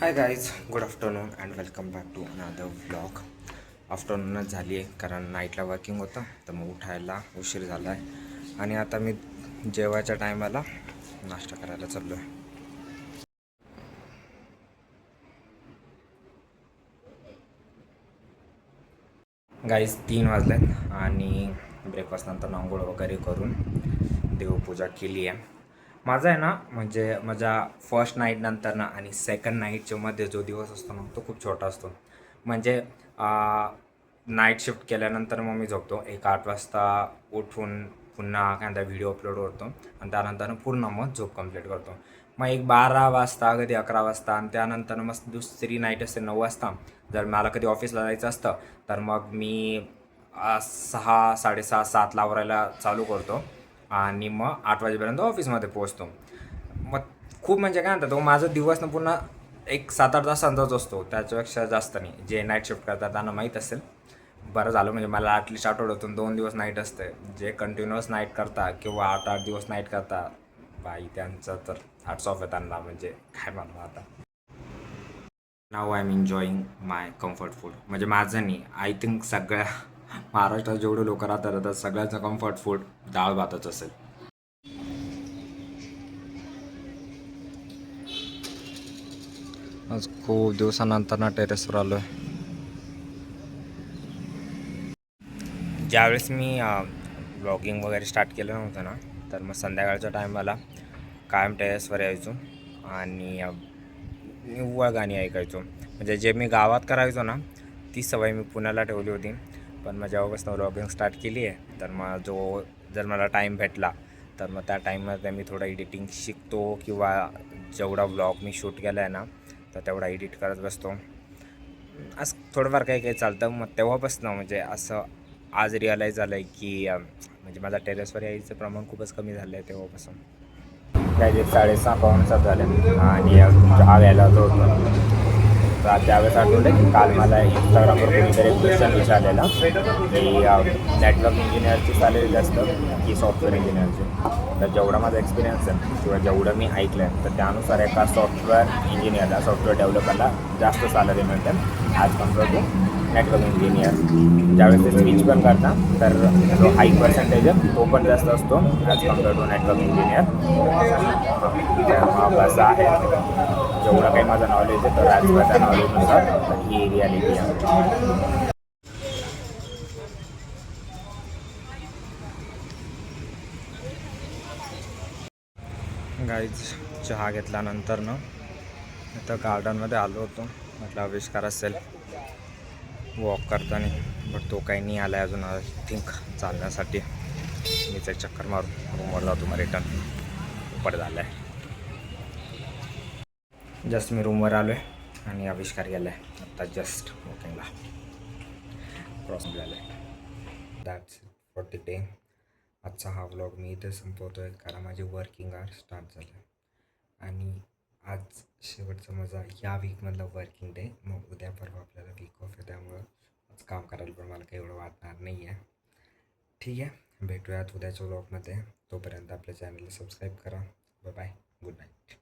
High guys, good afternoon and welcome back to another vlog. आफ्टरनूनच झाली आहे कारण नाईटला वर्किंग होतं, तर मग उठायला उशीर झाला आहे. आणि आता मी जेवायच्या टायमाला नाश्ता करायला चाललो आहे. गाईज 3 वाजल्यात आणि ब्रेकफास्ट नंतर आंघोळ वगैरे करून देवपूजा केली आहे. माझा आहे ना, म्हणजे माझ्या फर्स्ट नाईट नंतर ना आणि सेकंड नाईटच्या मध्ये जो दिवस असतो ना, तो खूप छोटा असतो. म्हणजे नाईट शिफ्ट केल्यानंतर मग मी झोपतो 8 वाजता, उठून पुन्हा एखादा व्हिडिओ अपलोड करतो आणि त्यानंतर पूर्ण मग झोप कंप्लीट करतो. मग एक 12 वाजता, कधी 11 वाजता, आणि त्यानंतर मग दुसरी नाईट असते 9 वाजता. जर मला कधी ऑफिसला जायचं असतं तर मग मी 6, 6:30, 7ला आवरायला चालू करतो आणि मग 8 वाजेपर्यंत ऑफिसमध्ये पोहोचतो. मग खूप म्हणजे काय म्हणतात, तो माझा दिवस ना पुन्हा एक 7-8 तासांचाच असतो, त्याच्यापेक्षा जास्त नाही. जे नाईट शिफ्ट करतात त्यांना माहीत असेल. बरं झालं, म्हणजे मला ॲटलिस्ट आठवड्यातून 2 दिवस नाईट असते. जे कंटिन्युअस नाईट करता किंवा 8-8 दिवस नाईट करता, बाई त्यांचं तर हॅट्स ऑफ आहे त्यांना. म्हणजे काय म्हणू आता. Now I am enjoying my comfort food. म्हणजे माझं नाही, आय थिंक सगळ्या महाराष्ट्रात जेवढे लोक राहतात तर सगळ्यांचं कम्फर्ट फूड डाळ भातच असेल. आज खूप दिवसानंतर ना टेरेसवर आलो आहे. ज्यावेळेस मी ब्लॉगिंग वगैरे स्टार्ट केलं नव्हतं ना, तर मग संध्याकाळच्या टायमाला कायम टेरेसवर यायचो आणि निव्वळ गाणी ऐकायचो. म्हणजे जे मी गावात करायचो ना, ती सवय मी पुण्याला ठेवली होती. पण मग जेव्हापासून व्लॉगिंग स्टार्ट केली आहे, तर मग जर मला टाईम भेटला तर मग त्या टाईममध्ये मी थोडं एडिटिंग शिकतो किंवा जेवढा व्लॉग मी शूट केला आहे ना, तर तेवढा एडिट करत बसतो. असं थोडंफार काही काही चालतं. मग तेव्हापासून म्हणजे असं आज रिअलाईज झालं आहे की म्हणजे माझा टेरेसवर यायचं प्रमाण खूपच कमी झालं आहे तेव्हापासून. काय ते 6:30-6:15 झाले आणि हा घ्यायला होतो. तर त्यावेळेस आठवलं की काल मला इंस्टाग्रामवर कोणीतरी एक क्वेश्चन विचारलेला की नेटवर्क इंजिनियरची सॅलरी जास्त की सॉफ्टवेअर इंजिनियरची. तर जेवढा माझा एक्सपिरियन्स आहे किंवा जेवढं मी ऐकलं आहे, तर त्यानुसार एका सॉफ्टवेअर इंजिनियरला, सॉफ्टवेअर डेव्हलपरला जास्त सॅलरी मिळते as compare to network engineer. ज्यावेळेस ते स्विच पण करतात तर जो हाय पर्सेंटेज आहे तो पण जास्त असतो as compare to network engineer. मग असं आहे, जेवढं काही माझं नॉलेज आहे तर ॲज पर त्या नॉलेजनुसार ही रियालिटी आहे. गाईज चहा घेतल्यानंतर ना इथं गार्डनमध्ये आलो होतो. म्हटलं आविष्कार असेल वॉक करताना, बट तो काही नाही आला आहे अजून. आय थिंक चालण्यासाठी मीच एक चक्कर मारून रूमवर जातो. मग रिटर्न उपट झालं आहे. जस्ट मी रूमवर आलो आहे आणि आविष्कार गेला आहे आत्ता जस्ट वॉकिंगला क्रॉस झालं आहे. That's for the day. आजचा हा व्लॉग मी इथे संपवतो आहे कारण माझे वर्किंग आवर स्टार्ट झाले आणि आज शेवटचा माझा या वीकमधला वर्किंग डे. मग उद्या परवा आपल्याला वीक ऑफ आहे, त्यामुळं आज काम करायला पण मला काही एवढं वाटणार नाही आहे. ठीक आहे, भेटूयात उद्याच्या व्लॉगमध्ये. तोपर्यंत आपल्या चॅनलला सबस्क्राईब करा. Bye bye, good night.